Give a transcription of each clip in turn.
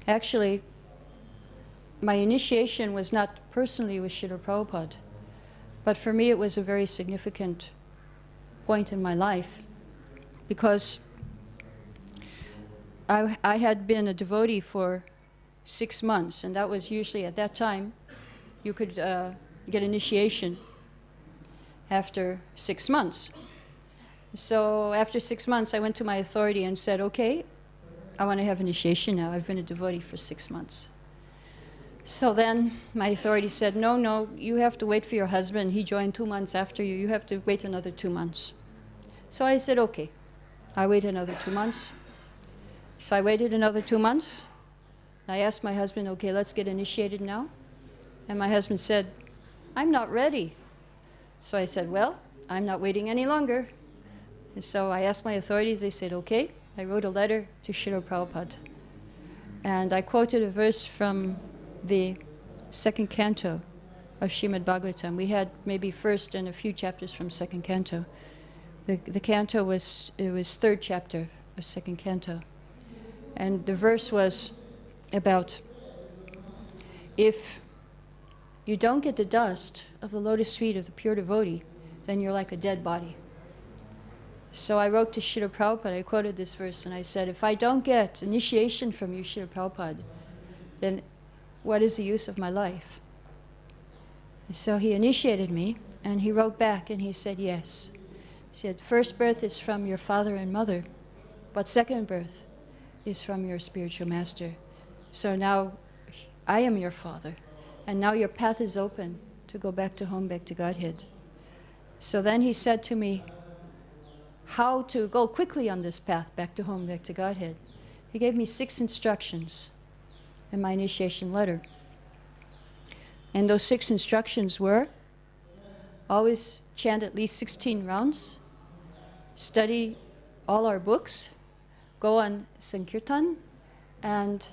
Actually, my initiation was not personally with Srila Prabhupada, but for me it was a very significant point in my life, because I had been a devotee for 6 months, and that was usually, at that time, you could get initiation after 6 months. So after 6 months, I went to my authority and said, okay, I want to have initiation now. I've been a devotee for 6 months. So then my authority said, no, you have to wait for your husband. He joined 2 months after you. You have to wait another 2 months. So I said, okay. I waited another 2 months. So I waited another 2 months. I asked my husband, okay, let's get initiated now. And my husband said, I'm not ready. So I said, well, I'm not waiting any longer. And so I asked my authorities. They said, okay. I wrote a letter to Srila Prabhupada. And I quoted a verse from the 2nd canto of Srimad Bhagavatam. We had maybe first and a few chapters from 2nd canto. The canto was 3rd chapter of 2nd canto. And the verse was about, if you don't get the dust of the lotus feet of the pure devotee, then you're like a dead body. So I wrote to Srila Prabhupada, I quoted this verse, and I said, if I don't get initiation from you, Srila Prabhupada, then what is the use of my life? So he initiated me, and he wrote back, and he said, yes. He said, first birth is from your father and mother, but second birth is from your spiritual master. So now I am your father, and now your path is open to go back to home, back to Godhead. So then he said to me, how to go quickly on this path back to home, back to Godhead. He gave me 6 instructions in my initiation letter. And those 6 instructions were, always chant at least 16 rounds, study all our books, go on Sankirtan, and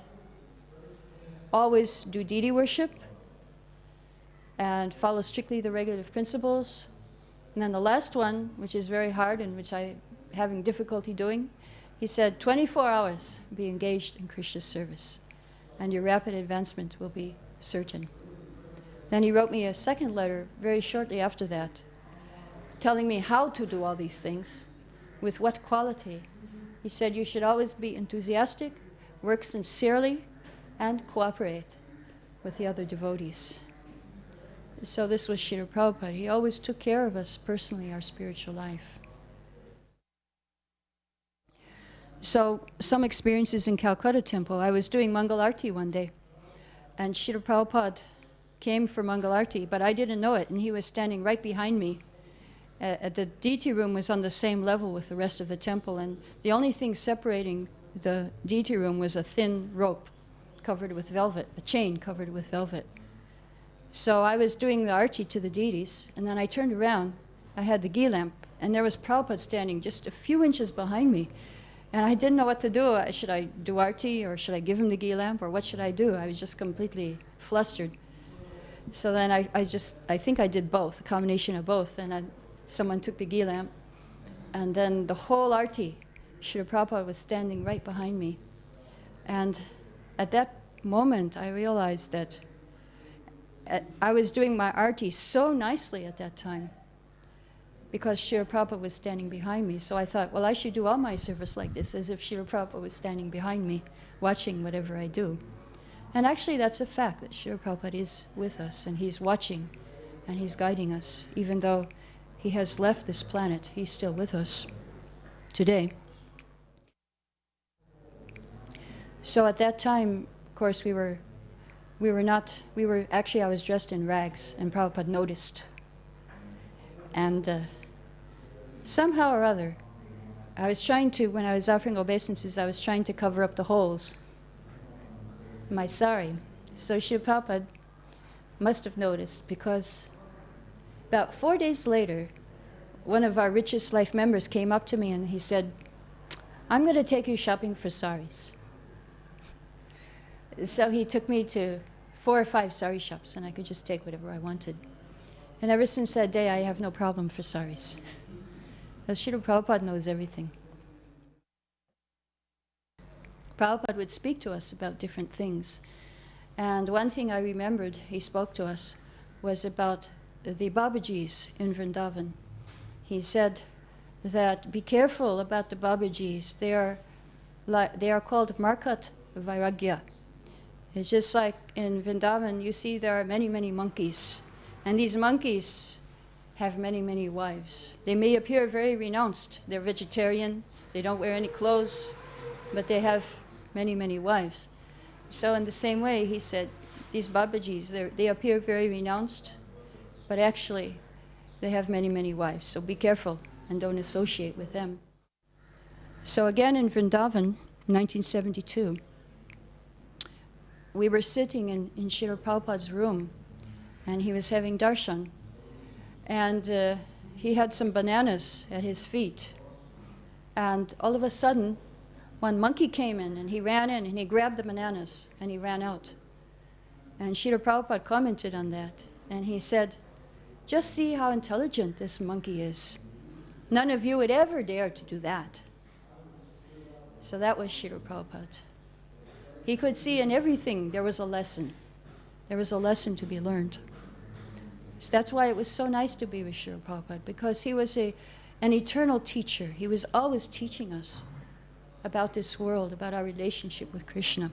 always do deity worship, and follow strictly the regulative principles. And then the last one, which is very hard and which I'm having difficulty doing, he said 24 hours be engaged in Krishna's service, and your rapid advancement will be certain. Then he wrote me a second letter very shortly after that, telling me how to do all these things, with what quality. He said you should always be enthusiastic, work sincerely, and cooperate with the other devotees. So this was Srila Prabhupada. He always took care of us personally, our spiritual life. So some experiences in Calcutta Temple. I was doing Mangal Arti one day, and Srila Prabhupada came for Mangal Arti, but I didn't know it, and he was standing right behind me. The deity room was on the same level with the rest of the temple, and the only thing separating the deity room was a thin rope covered with velvet, a chain covered with velvet. So I was doing the arti to the deities, and then I turned around. I had the ghee lamp, and there was Prabhupada standing just a few inches behind me. And I didn't know what to do. Should I do arti, or should I give him the ghee lamp, or what should I do? I was just completely flustered. So then I think I did both, a combination of both. And then someone took the ghee lamp, and then the whole arti, Srila Prabhupada was standing right behind me. And at that moment, I realized that I was doing my arti so nicely at that time because Srila Prabhupada was standing behind me. So I thought, well, I should do all my service like this, as if Srila Prabhupada was standing behind me, watching whatever I do. And actually, that's a fact, that Srila Prabhupada is with us, and he's watching, and he's guiding us. Even though he has left this planet, he's still with us today. So at that time, of course, actually I was dressed in rags, and Prabhupada noticed. And somehow or other, I was trying to, when I was offering obeisances, I was trying to cover up the holes in my sari. So Srila Prabhupada must have noticed, because about 4 days later, one of our richest life members came up to me and he said, I'm going to take you shopping for saris. So he took me to 4 or 5 sari shops, and I could just take whatever I wanted. And ever since that day, I have no problem for saris. Srila Prabhupada knows everything. Prabhupada would speak to us about different things. And one thing I remembered he spoke to us was about the Babajis in Vrindavan. He said that be careful about the Babajis. They are called Markat Vairagya. It's just like in Vrindavan, you see there are many, many monkeys. And these monkeys have many, many wives. They may appear very renounced. They're vegetarian. They don't wear any clothes. But they have many, many wives. So in the same way, he said, these Babajis, they appear very renounced, but actually they have many, many wives. So be careful and don't associate with them. So again in Vrindavan, 1972, we were sitting in Srila Prabhupada's room, and he was having darshan. And he had some bananas at his feet. And all of a sudden, one monkey came in, and he ran in, and he grabbed the bananas, and he ran out. And Srila Prabhupada commented on that, and he said, just see how intelligent this monkey is. None of you would ever dare to do that. So that was Srila Prabhupada. He could see in everything there was a lesson. There was a lesson to be learned. So that's why it was so nice to be with Srila Prabhupada, because he was an eternal teacher. He was always teaching us about this world, about our relationship with Krishna.